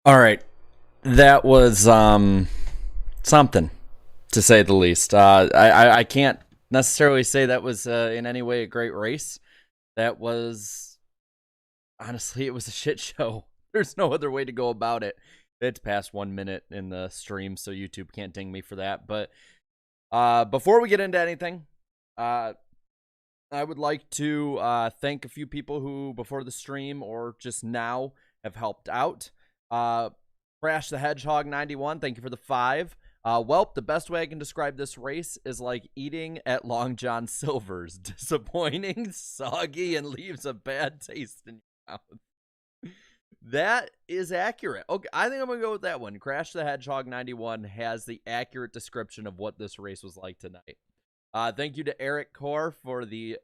All right, that was something to say the least. I can't necessarily say that was in any way a great race. That was honestly, it was a shit show. There's no other way to go about it. It's past 1 minute in the stream, so YouTube can't ding me for that. But before we get into anything, uh, I would like to thank a few people who, before the stream or just now, have helped out. Uh, Crash the Hedgehog 91, thank you for the 5. Welp, the best way I can describe this race is like eating at Long John Silver's. Disappointing, soggy, and leaves a bad taste in your mouth. That is accurate. Okay, I think I'm going to go with that one. Crash the Hedgehog 91 has the accurate description of what this race was like tonight. Thank you to Eric Core for the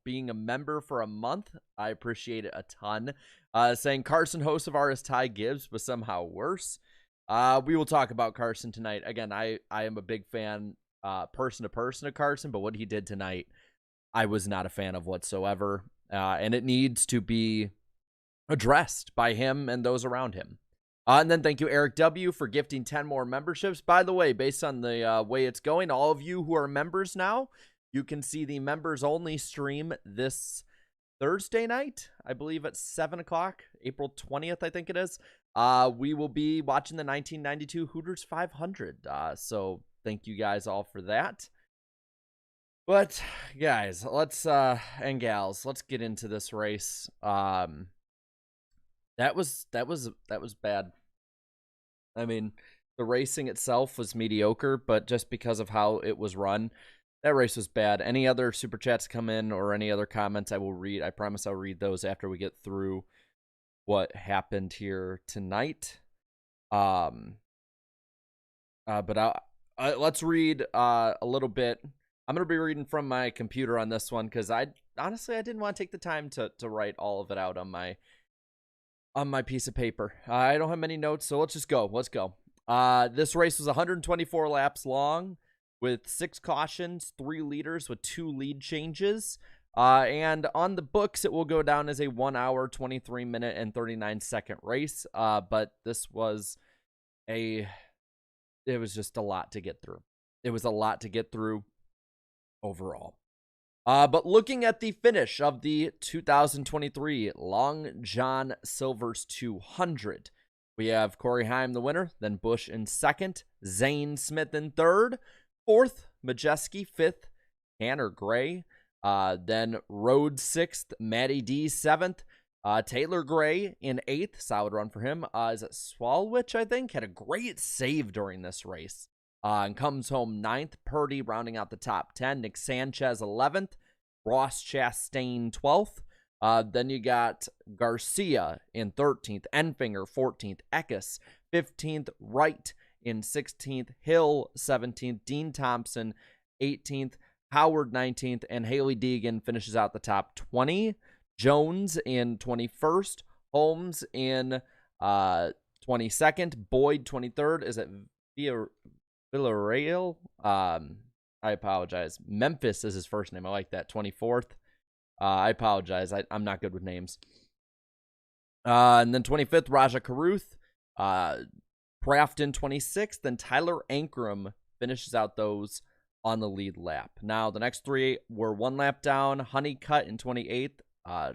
being a member for a month. I appreciate it a ton. Saying Carson host of ours, Ty Gibbs, was somehow worse. We will talk about Carson tonight. Again, I am a big fan, person to person, of Carson, but what he did tonight, I was not a fan of whatsoever. And it needs to be addressed by him and those around him. And then thank you, Eric W., for gifting 10 more memberships. By the way, based on the way it's going, all of you who are members now, you can see the members-only stream this Thursday night, I believe at 7 o'clock, April 20th, I think it is. We will be watching the 1992 Hooters 500. So thank you guys all for that. But, guys, let's and gals, let's get into this race. That was bad. I mean, the racing itself was mediocre, but just because of how it was run, that race was bad. Any other super chats come in or any other comments, I will read. I promise I'll read those after we get through what happened here tonight. But let's read a little bit. I'm going to be reading from my computer on this one because I didn't want to take the time to write all of it out on my piece of paper. I don't have many notes, so let's just go. Let's go. This race was 124 laps long with 6 cautions, 3 leaders with 2 lead changes. And on the books, it will go down as a 1 hour, 23 minute, and 39 second race. But this was it was just a lot to get through. It was a lot to get through overall. But looking at the finish of the 2023 Long John Silver's 200, we have Corey Heim, the winner, then Busch in second, Zane Smith in third, fourth, Majeski, fifth, Tanner Gray, then Rhodes sixth, Matty D seventh, Taylor Gray in eighth, solid run for him. Is it Swalwich, I think, had a great save during this race. And comes home ninth. Purdy rounding out the top 10. Nick Sanchez 11th. Ross Chastain 12th. Then you got Garcia in 13th. Enfinger 14th. Eckes 15th. Wright in 16th. Hill 17th. Dean Thompson 18th. Howard 19th. And Haley Deegan finishes out the top 20. Jones in 21st. Holmes in 22nd. Boyd 23rd. Is it Villarreal? I apologize. Memphis is his first name. I like that. 24th. I apologize. I'm not good with names. And then 25th, Raja Caruth. Crafton 26th. Then Tyler Ankrum finishes out those on the lead lap. Now, the next 3 were 1 lap down. Honeycutt in 28th.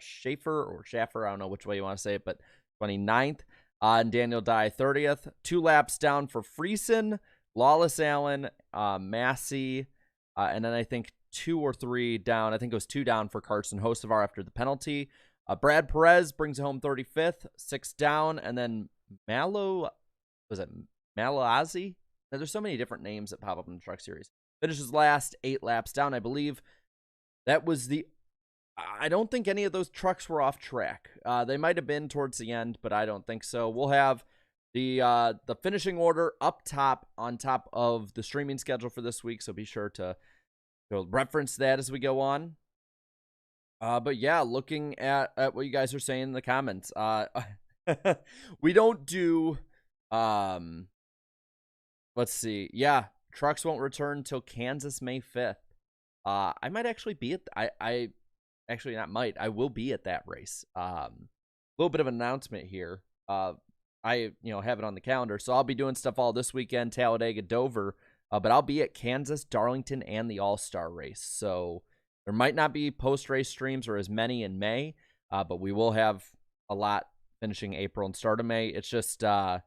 Schaffer, I don't know which way you want to say it, but 29th. And Daniel Dye 30th. 2 laps down for Friesen. Lawless Allen, Massey, and then I think 2 or 3 down. I think it was 2 down for Carson Hocevar after the penalty. Brad Perez brings it home 35th, 6 down, and then Malazi? There's so many different names that pop up in the Truck Series. Finishes last, 8 laps down, I believe. That was I don't think any of those trucks were off track. They might have been towards the end, but I don't think so. We'll have the finishing order up top on top of the streaming schedule for this week, so be sure to reference that as we go on. But yeah, looking at what you guys are saying in the comments, we don't do let's see. Yeah, trucks won't return till Kansas May 5th. I might actually be at I actually not might. I will be at that race. A little bit of an announcement here. have it on the calendar. So I'll be doing stuff all this weekend, Talladega, Dover, but I'll be at Kansas, Darlington, and the All-Star race. So there might not be post-race streams or as many in May, but we will have a lot finishing April and start of May. It's just, well,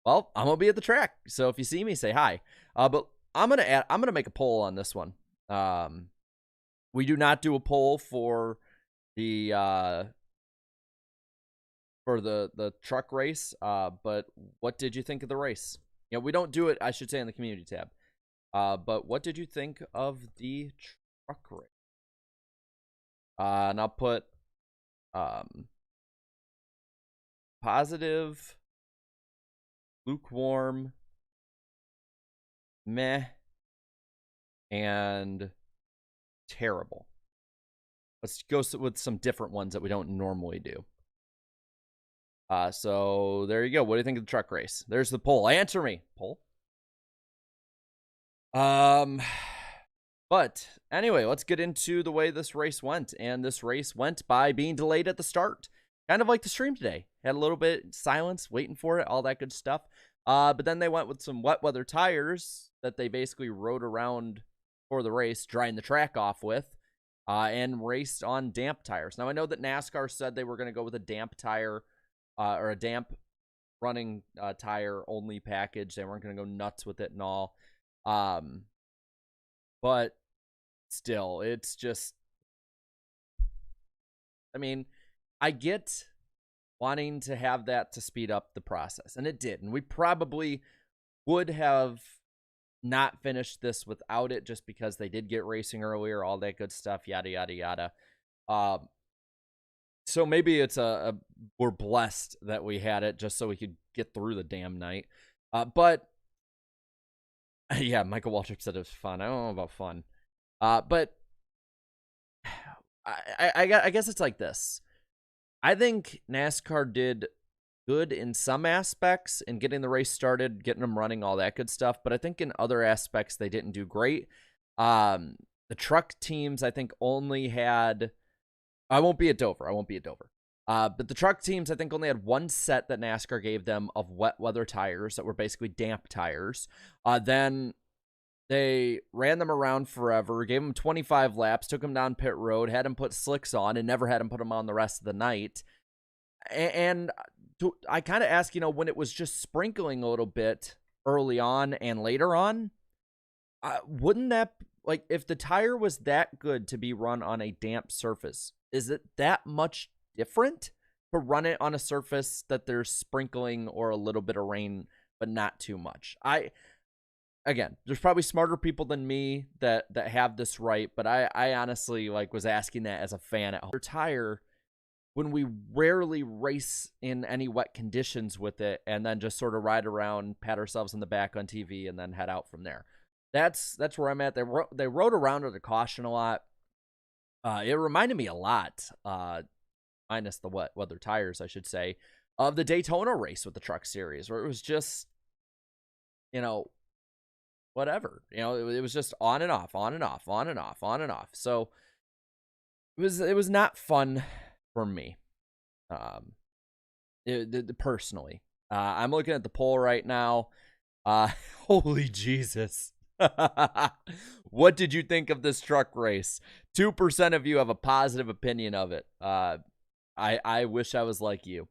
I'm going to be at the track. So if you see me, say hi. But I'm going to make a poll on this one. We do not do a poll for the truck race, but what did you think of the race? We don't do it, I should say, in the community tab. But what did you think of the truck race? And I'll put positive, lukewarm, meh, and terrible. Let's go with some different ones that we don't normally do. So there you go. What do you think of the truck race? There's the poll. Answer me, poll. But anyway, let's get into the way this race went. And this race went by being delayed at the start. Kind of like the stream today. Had a little bit silence, waiting for it, all that good stuff. But then they went with some wet weather tires that they basically rode around for the race, drying the track off with, and raced on damp tires. Now, I know that NASCAR said they were going to go with a damp tire, or a damp running tire only package. They weren't going to go nuts with it and all. But still, it's just, I mean, I get wanting to have that to speed up the process, and it did. And we probably would have not finished this without it, just because they did get racing earlier, all that good stuff, yada, yada, yada. So maybe it's we're blessed that we had it just so we could get through the damn night. But yeah, Michael Waltrip said it was fun. I don't know about fun. But I guess it's like this. I think NASCAR did good in some aspects in getting the race started, getting them running, all that good stuff. But I think in other aspects, they didn't do great. The truck teams, I think, only had... I won't be at Dover. But the truck teams, I think, only had one set that NASCAR gave them of wet weather tires that were basically damp tires. Then they ran them around forever, gave them 25 laps, took them down pit road, had them put slicks on, and never had them put them on the rest of the night. And I kind of ask, when it was just sprinkling a little bit early on and later on, wouldn't that, like, if the tire was that good to be run on a damp surface, is it that much different to run it on a surface that there's sprinkling or a little bit of rain, but not too much? Again, there's probably smarter people than me that have this right, but I honestly was asking that as a fan at home. Your tire, when we rarely race in any wet conditions with it, and then just sort of ride around, pat ourselves in the back on TV, and then head out from there. That's where I'm at. They rode around with a caution a lot. It reminded me a lot, minus the wet weather tires, I should say, of the Daytona race with the Truck Series, where it was just, whatever. It was just on and off, on and off, on and off, on and off. So it was not fun for me, personally. I'm looking at the poll right now. Holy Jesus. What did you think of this truck race? 2% of you have a positive opinion of it. I wish I was like you.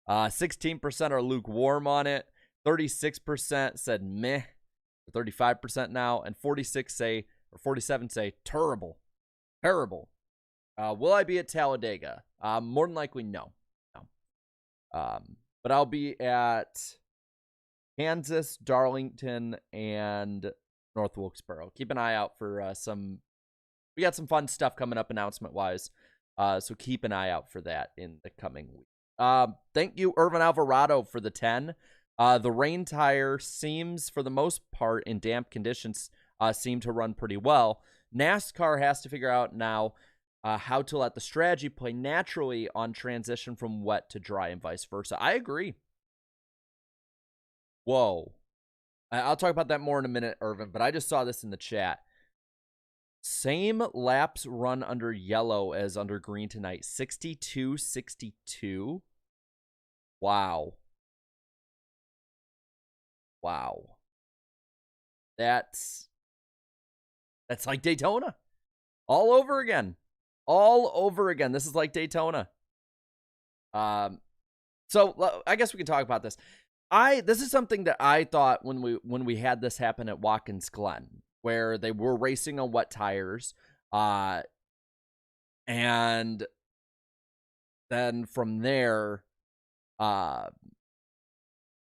16% are lukewarm on it. 36% said meh. 35% now, and 47 say terrible. Will I be at Talladega? More than likely, no. But I'll be at Kansas, Darlington, and North Wilkesboro. Keep an eye out for we got some fun stuff coming up announcement-wise, so keep an eye out for that in the coming week. Thank you, Irvin Alvarado, for the 10. The rain tire seems, for the most part, in damp conditions, seem to run pretty well. NASCAR has to figure out now how to let the strategy play naturally on transition from wet to dry and vice versa. I agree. Whoa. I'll talk about that more in a minute, Irvin, but I just saw this in the chat. Same laps run under yellow as under green tonight. 62-62. Wow. Wow. That's like Daytona. All over again. All over again. This is like Daytona. So I guess we can talk about this. This is something that I thought when we had this happen at Watkins Glen, where they were racing on wet tires, and then from there,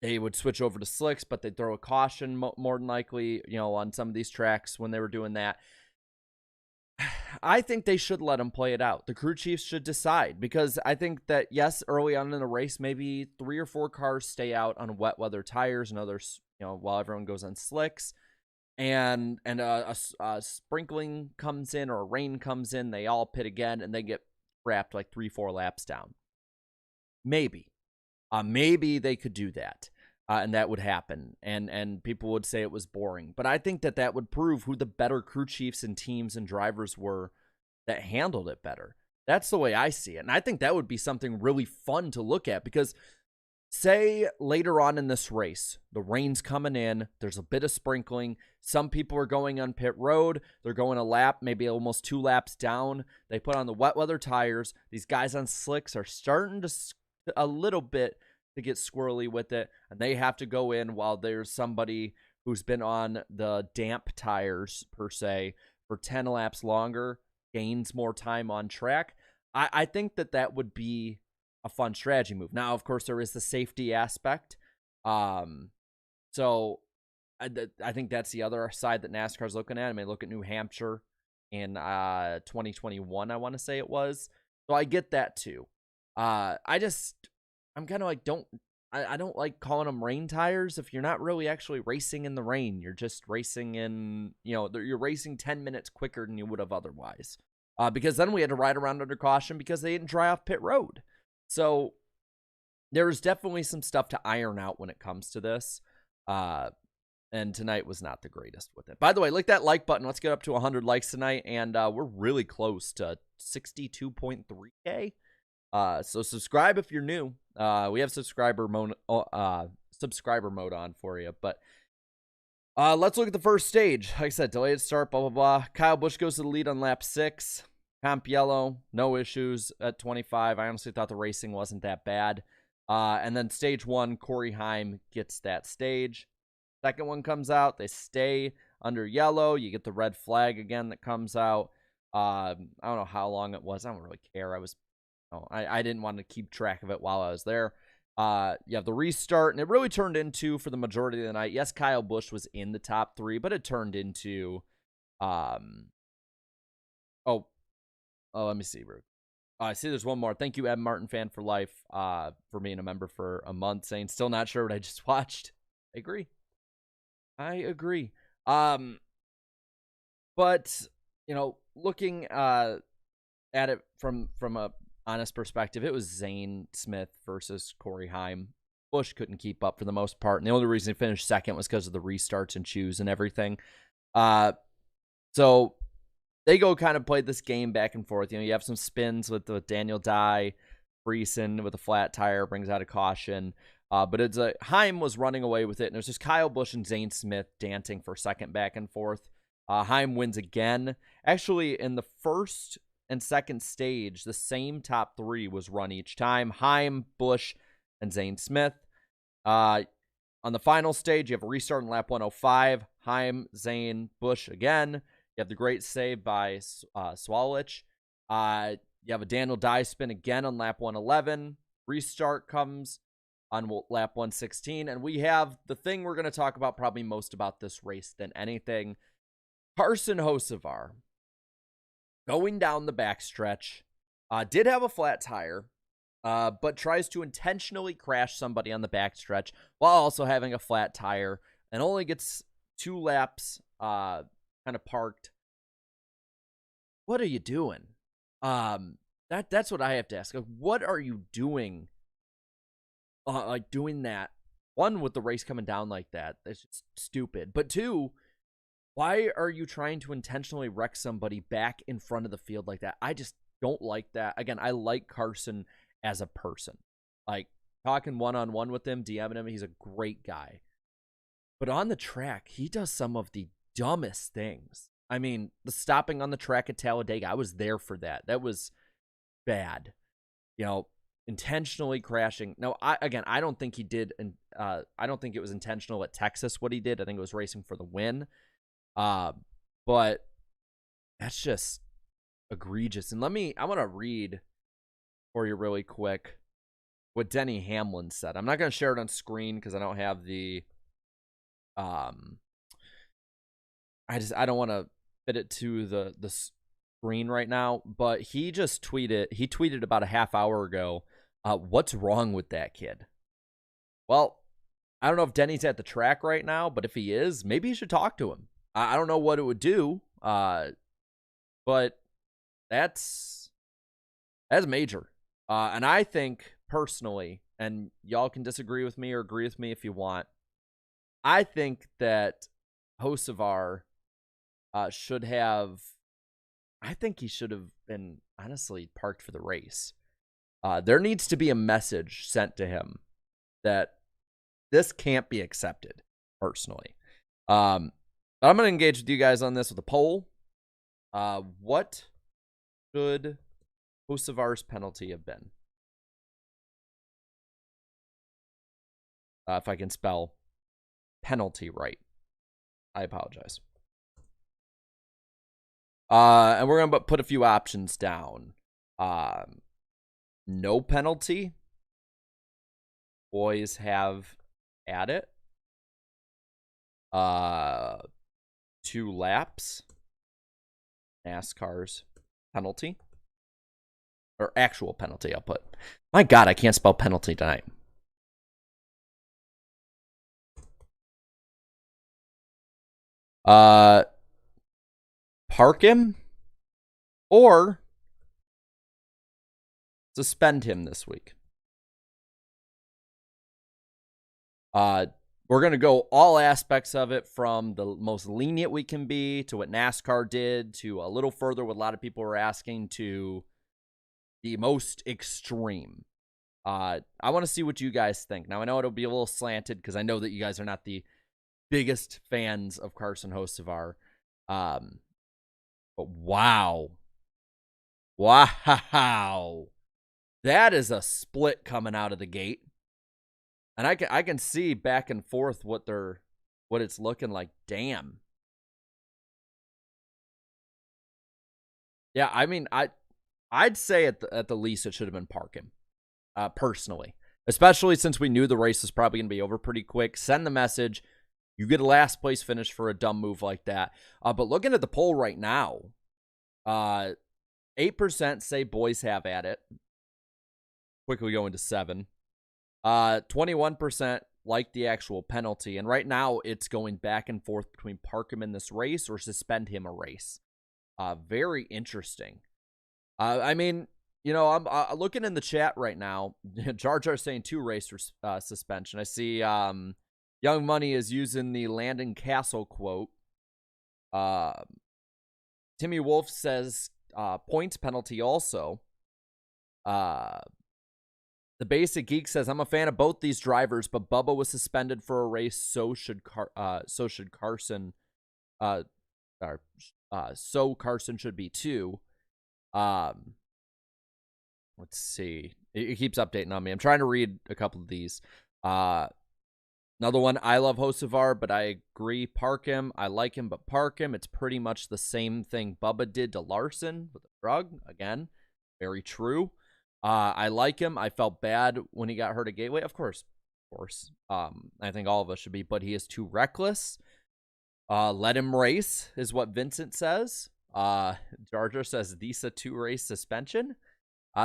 they would switch over to slicks, but they'd throw a caution more than likely, on some of these tracks when they were doing that. I think they should let them play it out. The crew chiefs should decide, because I think that, yes, early on in the race, maybe 3 or 4 cars stay out on wet weather tires and others, while everyone goes on slicks, and a sprinkling comes in or a rain comes in, they all pit again, and they get wrapped like 3-4 laps down. Maybe they could do that. And that would happen, and people would say it was boring. But I think that would prove who the better crew chiefs and teams and drivers were that handled it better. That's the way I see it. And I think that would be something really fun to look at, because say later on in this race, the rain's coming in, there's a bit of sprinkling, some people are going on pit road, they're going a lap, maybe almost 2 laps down, they put on the wet weather tires, these guys on slicks are starting to a little bit to get squirrely with it, and they have to go in while there's somebody who's been on the damp tires, per se, for 10 laps longer, gains more time on track. I think that would be a fun strategy move. Now, of course, there is the safety aspect. So I think that's the other side that NASCAR's looking at. I mean, look at New Hampshire in 2021, I want to say it was. So I get that too. I'm kind of like, I don't like calling them rain tires if you're not really actually racing in the rain. You're just racing in, you're racing 10 minutes quicker than you would have otherwise. Because then we had to ride around under caution because they didn't dry off pit road. So there is definitely some stuff to iron out when it comes to this. And tonight was not the greatest with it. By the way, click that like button. Let's get up to 100 likes tonight. And we're really close to 62.3K. So subscribe if you're new. We have subscriber mode on for you. But let's look at the first stage. Like I said, delayed start, blah, blah, blah. Kyle Busch goes to the lead on lap 6. Comp yellow, no issues at 25. I honestly thought the racing wasn't that bad. And then stage 1, Corey Heim gets that stage. Second one comes out. They stay under yellow. You get the red flag again that comes out. I don't know how long it was. I don't really care. I didn't want to keep track of it while I was there. You have the restart, and it really turned into, for the majority of the night, yes, Kyle Busch was in the top 3, but it turned into, let me see. I see there's one more. Thank you, Ed Martin fan for life, for being a member for a month, saying, still not sure what I just watched. I agree. But, looking at it from a honest perspective, it was Zane Smith versus Corey Heim. Busch couldn't keep up for the most part, and the only reason he finished second was because of the restarts and shoes and everything. So they go kind of play this game back and forth. You have some spins with Daniel Dye, Friesen with a flat tire brings out a caution. But it's Heim was running away with it, and it was just Kyle Busch and Zane Smith dancing for second back and forth. Heim wins again. Actually, in the first and second stage, the same top 3 was run each time. Heim, Busch, and Zane Smith. On the final stage, you have a restart in lap 105. Heim, Zane, Busch again. You have the great save by Swalich. You have a Daniel Dye spin again on lap 111. Restart comes on lap 116. And we have the thing we're going to talk about probably most about this race than anything. Carson Hocevar going down the backstretch. Did have a flat tire, but tries to intentionally crash somebody on the backstretch while also having a flat tire, and only gets 2 laps kind of parked. What are you doing? That's what I have to ask. Like, what are you doing? Doing that. 1, with the race coming down like that. That's just stupid. But 2, why are you trying to intentionally wreck somebody back in front of the field like that? I just don't like that. Again, I like Carson as a person. Like, talking one-on-one with him, DMing him, he's a great guy. But on the track, he does some of the dumbest things. I mean, the stopping on the track at Talladega, I was there for that. That was bad. You know, intentionally crashing. No, I don't think he did, and I don't think it was intentional at Texas what he did. I think it was racing for the win. But that's just egregious. And I want to read for you really quick what Denny Hamlin said. I'm not going to share it on screen because I don't have the I don't want to fit it to the screen right now, but he tweeted about a half hour ago, what's wrong with that kid? Well, I don't know if Denny's at the track right now, but if he is, maybe you should talk to him. I don't know what it would do, but that's major. And I think personally, and y'all can disagree with me or agree with me if you want, I think that Hocevar should have been honestly parked for the race. There needs to be a message sent to him that this can't be accepted, personally. But I'm going to engage with you guys on this with a poll. What should Hocevar's penalty have been? If I can spell penalty right. I apologize. And we're going to put a few options down. No penalty. Boys have at it. 2 laps. NASCAR's penalty. Or actual penalty, I'll put. My God, I can't spell penalty tonight. Park him or suspend him this week. We're going to go all aspects of it, from the most lenient we can be to what NASCAR did to a little further what a lot of people are asking to the most extreme. I want to see what you guys think. Now, I know it'll be a little slanted because I know that you guys are not the biggest fans of Carson Hocevar. But wow. That is a split coming out of the gate. And I can see back and forth what it's looking like. Damn. Yeah, I mean, I'd say at the least it should have been parking. Personally. Especially since we knew the race was probably going to be over pretty quick. Send the message. You get a last place finish for a dumb move like that. But looking at the poll right now, 8% say boys have at it. Quickly going to 7. 21% like the actual penalty. And right now it's going back and forth between park him in this race or suspend him a race. Very interesting. I mean, you know, I'm looking in the chat right now. Jar Jar saying 2 race suspension. I see Young Money is using the Landon Castle quote. Timmy Wolf says points penalty also. The Basic Geek says, I'm a fan of both these drivers, but Bubba was suspended for a race, so should Carson. So Carson should be too. Let's see. It keeps updating on me. I'm trying to read a couple of these. Another one, I love Hocevar, but I agree, park him. I like him, but park him. It's pretty much the same thing Bubba did to Larson with the drug. Again, very true. I like him. I felt bad when he got hurt at Gateway. Of course. I think all of us should be, but he is too reckless. Let him race is what Vincent says. Jar Jar says, these a 2-race suspension.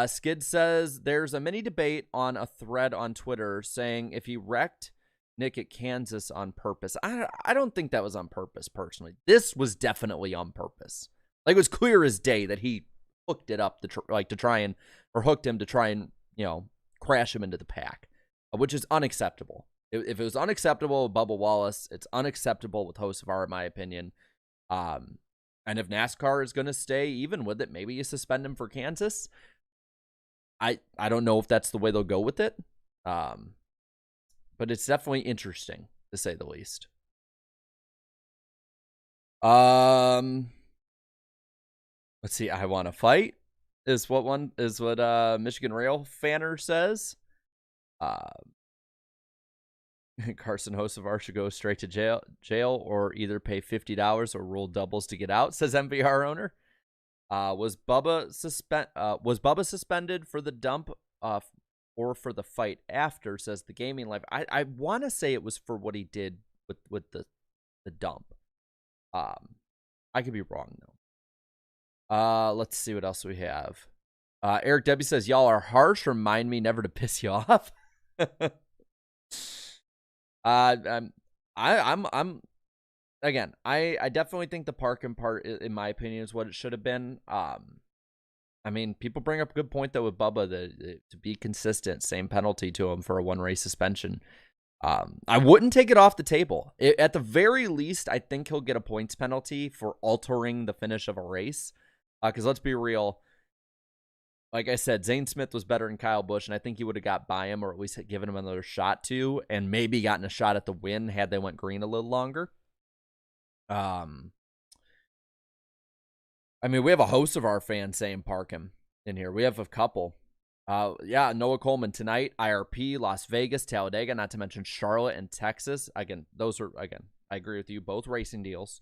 Skid says, there's a mini debate on a thread on Twitter saying if he wrecked Nick at Kansas on purpose. I don't think that was on purpose, personally. This was definitely on purpose. Like, it was clear as day that he hooked it up hooked him to try and, you know, crash him into the pack, which is unacceptable. If it was unacceptable with Bubba Wallace, it's unacceptable with Hocevar, in my opinion. And if NASCAR is going to stay even with it, maybe you suspend him for Kansas. I don't know if that's the way they'll go with it. But it's definitely interesting, to say the least. Um, let's see. I want to fight is what Michigan Rail Fanner says. Uh, Carson Hocevar should go straight to jail or either pay $50 or roll doubles to get out, says MVR owner. Was Bubba suspended for the dump or for the fight after, says the gaming life. I want to say it was for what he did with the dump. I could be wrong though. Let's see what else we have. Eric Debbie says, y'all are harsh. Remind me never to piss you off. I'm again, I definitely think the parking part, in my opinion, is what it should have been. I mean, people bring up a good point though with Bubba to be consistent, same penalty to him for a 1-race suspension. I wouldn't take it off the table. At the very least, I think he'll get a points penalty for altering the finish of a race. Because let's be real, like I said, Zane Smith was better than Kyle Busch, and I think he would have got by him or at least given him another shot to, and maybe gotten a shot at the win had they went green a little longer. I mean, we have a host of our fans saying park him in here. We have a couple. Yeah, Noah Coleman tonight, IRP, Las Vegas, Talladega, not to mention Charlotte and Texas. Again, I agree with you, both racing deals.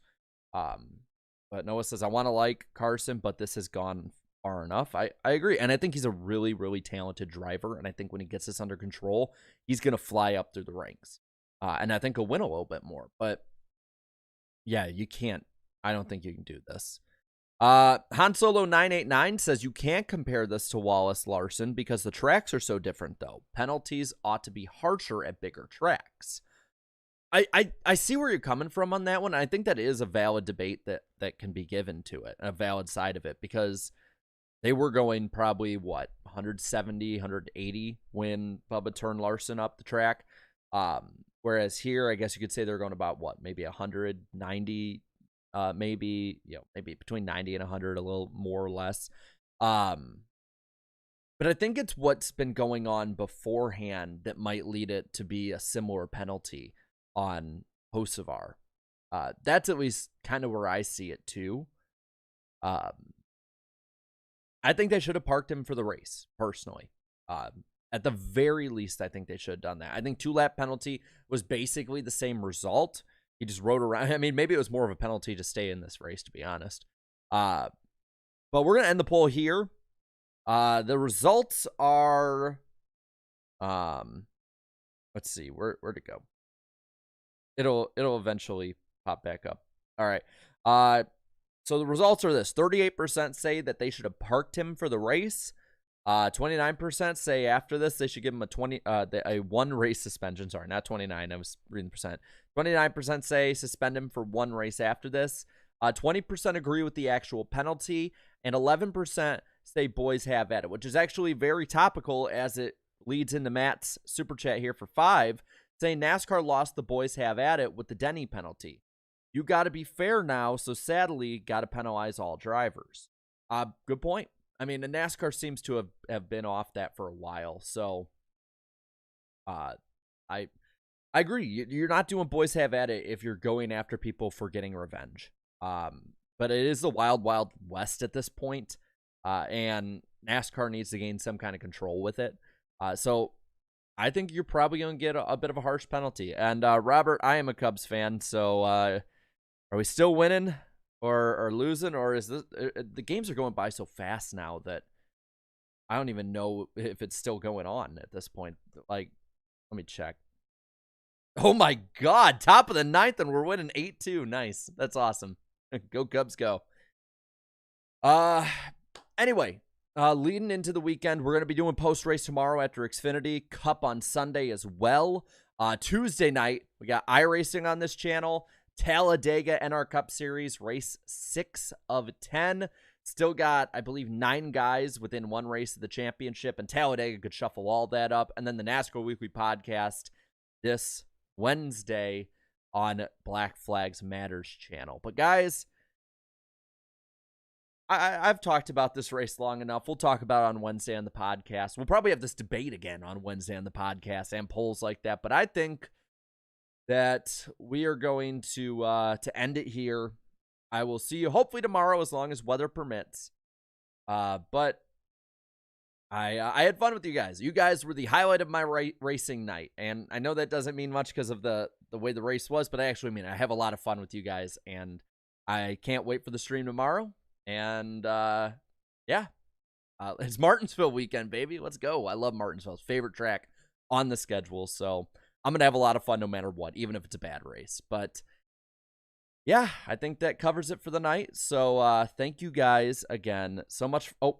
But Noah says, I want to like Carson, but this has gone far enough. I agree. And I think he's a really, really talented driver. And I think when he gets this under control, he's going to fly up through the ranks. And I think he'll win a little bit more. But yeah, you can't. I don't think you can do this. Han Solo 989 says you can't compare this to Wallace Larson because the tracks are so different, though. Penalties ought to be harsher at bigger tracks. I see where you're coming from on that one. I think that is a valid debate that can be given to it, a valid side of it, because they were going probably, 170, 180 when Bubba turned Larson up the track. Whereas here, I guess you could say they're going about, maybe 190, maybe between 90 and 100, a little more or less. But I think it's what's been going on beforehand that might lead it to be a similar penalty on Hocevar. That's at least kind of where I see it too. I think they should have parked him for the race, personally. At the very least, I think they should have done that. I think 2-lap penalty was basically the same result. He just rode around. I mean, maybe it was more of a penalty to stay in this race, to be honest. But we're going to end the poll here. The results are, let's see, where'd it go? It'll eventually pop back up. All right. So the results are this: 38% say that they should have parked him for the race. 29% say after this they should give him a 1-race suspension. Sorry, not 29. I was reading percent. 29% say suspend him for 1 race after this. 20% agree with the actual penalty, and 11% say boys have at it, which is actually very topical as it leads into Matt's super chat here for 5, saying NASCAR lost the boys have at it with the Denny penalty. You got to be fair now, so sadly, got to penalize all drivers. Good point. I mean, the NASCAR seems to have been off that for a while, so I agree. You're not doing boys have at it if you're going after people for getting revenge. But it is the wild, wild west at this point, and NASCAR needs to gain some kind of control with it. So I think you're probably going to get a bit of a harsh penalty. And Robert, I am a Cubs fan, so are we still winning or losing, or is this the games are going by so fast now that I don't even know if it's still going on at this point. Like, let me check. Oh my God, top of the 9th, and we're winning 8-2. Nice. That's awesome. Go Cubs, go. Anyway, leading into the weekend, we're going to be doing post-race tomorrow after Xfinity, Cup on Sunday as well. Tuesday night, we got iRacing on this channel, Talladega NR Cup Series, race 6 of 10. Still got, I believe, 9 guys within 1 race of the championship, and Talladega could shuffle all that up. And then the NASCAR Weekly Podcast this Wednesday on Black Flags Matters channel. But guys, I've talked about this race long enough. We'll talk about it on Wednesday on the podcast. We'll probably have this debate again on Wednesday on the podcast and polls like that. But I think that we are going to end it here. I will see you hopefully tomorrow as long as weather permits. But I had fun with you guys. You guys were the highlight of my racing night. And I know that doesn't mean much because of the way the race was, but I actually mean I have a lot of fun with you guys. And I can't wait for the stream tomorrow. And yeah, it's Martinsville weekend, baby. Let's go. I love Martinsville's favorite track on the schedule. So I'm going to have a lot of fun no matter what, even if it's a bad race. But yeah, I think that covers it for the night. So thank you guys again so much. Oh,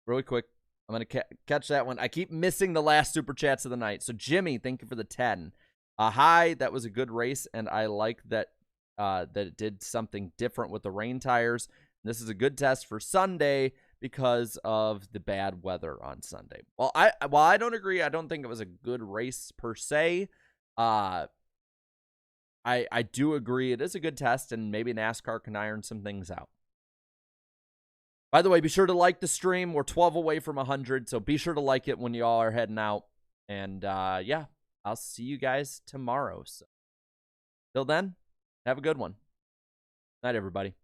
really quick. I'm going to catch that one. I keep missing the last super chats of the night. So Jimmy, thank you for the 10. Hi, that was a good race, and I like that that it did something different with the rain tires. This is a good test for Sunday because of the bad weather on Sunday. Well, I don't agree. I don't think it was a good race per se. I do agree it is a good test, and maybe NASCAR can iron some things out. By the way, be sure to like the stream. We're 12 away from 100, so be sure to like it when y'all are heading out. And yeah, I'll see you guys tomorrow. So, till then, have a good one. Night, everybody.